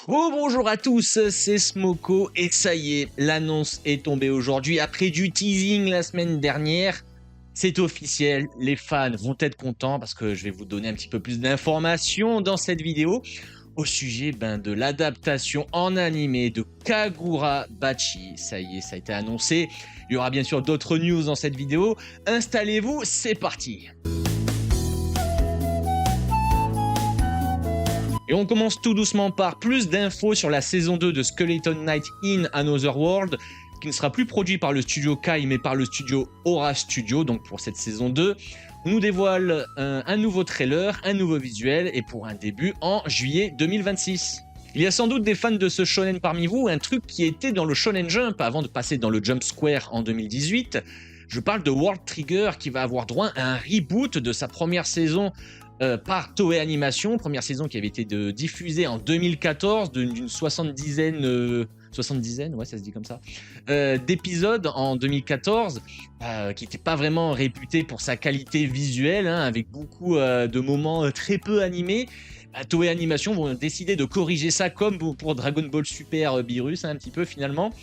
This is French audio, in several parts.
Oh bonjour à tous, c'est Smoko et ça y est, l'annonce est tombée aujourd'hui après du teasing la semaine dernière. C'est officiel, les fans vont être contents parce que je vais vous donner un petit peu plus d'informations dans cette vidéo au sujet de l'adaptation en animé de Kagura Bachi. Ça y est, ça a été annoncé. Il y aura bien sûr d'autres news dans cette vidéo. Installez-vous, c'est parti. Et on commence tout doucement par plus d'infos sur la saison 2 de Skeleton Knight in Another World, qui ne sera plus produit par le studio Kai mais par le studio Aura Studio, donc pour cette saison 2. On nous dévoile un nouveau trailer, un nouveau visuel, et pour un début en juillet 2026. Il y a sans doute des fans de ce shonen parmi vous, un truc qui était dans le Shonen Jump avant de passer dans le Jump Square en 2018. Je parle de World Trigger qui va avoir droit à un reboot de sa première saison par Toei Animation, première saison qui avait été diffusée en 2014 d'une soixante-dizaine, ouais ça se dit comme ça, d'épisodes en 2014, qui n'était pas vraiment réputé pour sa qualité visuelle, avec beaucoup de moments très peu animés. Toei Animation vont décider de corriger ça comme pour Dragon Ball Super Beerus, un petit peu finalement,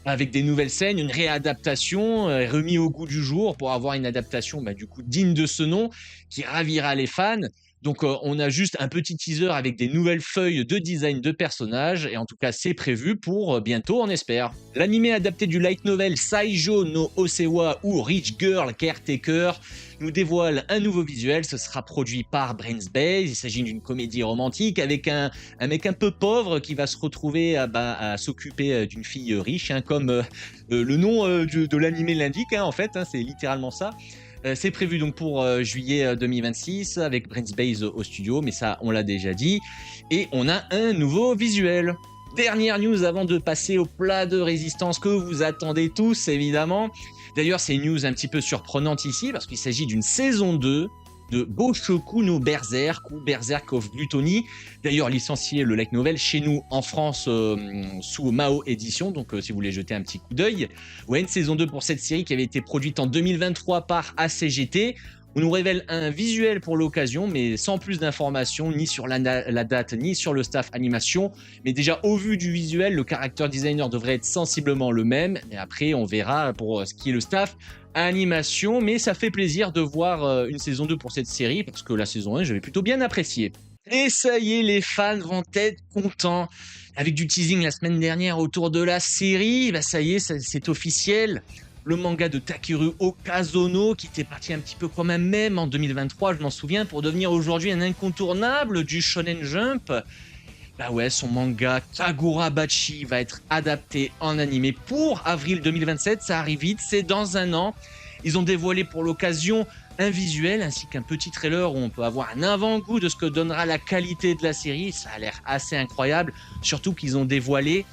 avec des nouvelles scènes, une réadaptation remis au goût du jour pour avoir une adaptation du coup digne de ce nom qui ravira les fans. Donc on a juste un petit teaser avec des nouvelles feuilles de design de personnages et en tout cas c'est prévu pour bientôt on espère. L'animé adapté du light novel Saijo no Osewa ou Rich Girl Caretaker nous dévoile un nouveau visuel. Ce sera produit par Brains Base. Il s'agit d'une comédie romantique avec un mec un peu pauvre qui va se retrouver à s'occuper d'une fille riche, comme le nom de l'animé l'indique, en fait, c'est littéralement ça. C'est prévu donc pour juillet 2026 avec Brains Base au studio, mais ça on l'a déjà dit. Et on a un nouveau visuel. Dernière news avant de passer au plat de résistance que vous attendez tous évidemment. D'ailleurs c'est une news un petit peu surprenante ici parce qu'il s'agit d'une saison 2 de Boshoku no Berserk ou Berserk of Gluttony. D'ailleurs licencié le light novel chez nous en France sous Mao Édition, donc si vous voulez jeter un petit coup d'œil. Ouais, une saison 2 pour cette série qui avait été produite en 2023 par ACGT. On nous révèle un visuel pour l'occasion, mais sans plus d'informations, ni sur la date, ni sur le staff animation. Mais déjà, au vu du visuel, le character designer devrait être sensiblement le même. Et après, on verra pour ce qui est le staff animation. Mais ça fait plaisir de voir une saison 2 pour cette série, parce que la saison 1, j'avais plutôt bien apprécié. Et ça y est, les fans vont être contents. Avec du teasing la semaine dernière autour de la série, ça y est, c'est officiel. Le manga de Takeru Okazono, qui était parti un petit peu comme un mème en 2023, je m'en souviens, pour devenir aujourd'hui un incontournable du Shonen Jump. Son manga Kagura Bachi va être adapté en animé pour avril 2027, ça arrive vite, c'est dans un an. Ils ont dévoilé pour l'occasion un visuel ainsi qu'un petit trailer où on peut avoir un avant-goût de ce que donnera la qualité de la série. Ça a l'air assez incroyable, surtout qu'ils ont dévoilé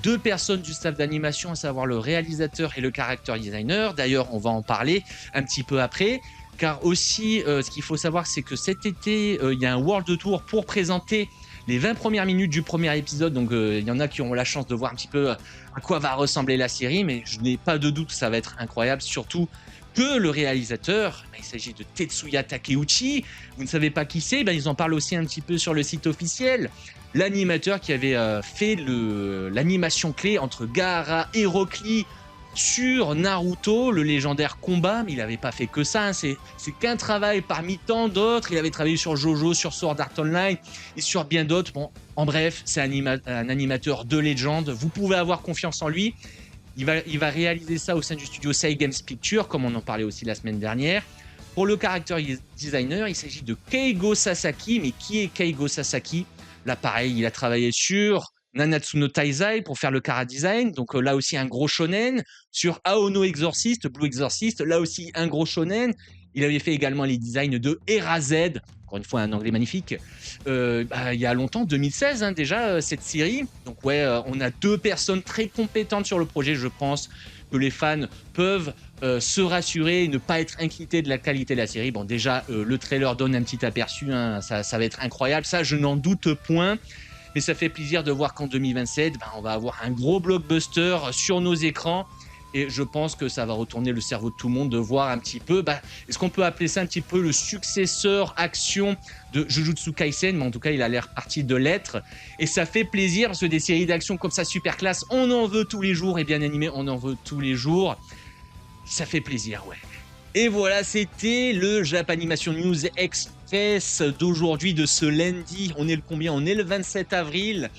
deux personnes du staff d'animation, à savoir le réalisateur et le character designer. D'ailleurs, on va en parler un petit peu après. Car aussi, ce qu'il faut savoir, c'est que cet été, il y a un World Tour pour présenter les 20 premières minutes du premier épisode. Donc, il y en a qui auront la chance de voir un petit peu à quoi va ressembler la série. Mais je n'ai pas de doute que ça va être incroyable. Surtout que le réalisateur, il s'agit de Tetsuya Takeuchi. Vous ne savez pas qui c'est, ils en parlent aussi un petit peu sur le site officiel. L'animateur qui avait fait l'animation clé entre Gaara et Rock Lee sur Naruto, le légendaire combat, mais il n'avait pas fait que ça, c'est qu'un travail parmi tant d'autres. Il avait travaillé sur Jojo, sur Sword Art Online et sur bien d'autres. Bon, en bref, c'est un animateur de légende, vous pouvez avoir confiance en lui. Il va réaliser ça au sein du studio Sei Games Pictures, comme on en parlait aussi la semaine dernière. Pour le character designer, il s'agit de Keigo Sasaki, mais qui est Keigo Sasaki ? Là, pareil, il a travaillé sur Nanatsu no Taizai pour faire le chara design. Donc là aussi, un gros shonen. Sur Aono Exorcist, Blue Exorcist, là aussi, un gros shonen. Il avait fait également les designs de Era Z. Encore une fois, un anglais magnifique. Il y a longtemps, 2016 déjà, cette série. Donc on a deux personnes très compétentes sur le projet. Je pense que les fans peuvent se rassurer et ne pas être inquiétés de la qualité de la série. Bon, déjà, le trailer donne un petit aperçu, ça va être incroyable, ça je n'en doute point. Mais ça fait plaisir de voir qu'en 2027, on va avoir un gros blockbuster sur nos écrans et je pense que ça va retourner le cerveau de tout le monde de voir un petit peu, est-ce qu'on peut appeler ça un petit peu le successeur action de Jujutsu Kaisen, mais en tout cas il a l'air parti de l'être, et ça fait plaisir parce que des séries d'action comme ça super classe, on en veut tous les jours, et bien animé, on en veut tous les jours, ça fait plaisir, ouais. Et voilà, c'était le Japanimation News Express d'aujourd'hui, de ce lundi. On est le combien? On est le 27 avril.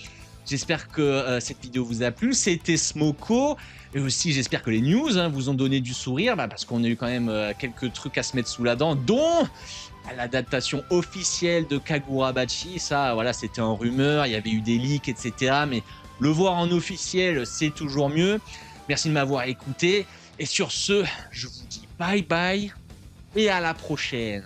J'espère que cette vidéo vous a plu. C'était Smoko. Et aussi, j'espère que les news vous ont donné du sourire, parce qu'on a eu quand même quelques trucs à se mettre sous la dent, dont l'adaptation officielle de Kagurabachi. Ça, voilà, c'était en rumeur. Il y avait eu des leaks, etc. Mais le voir en officiel, c'est toujours mieux. Merci de m'avoir écouté. Et sur ce, je vous dis bye bye et à la prochaine.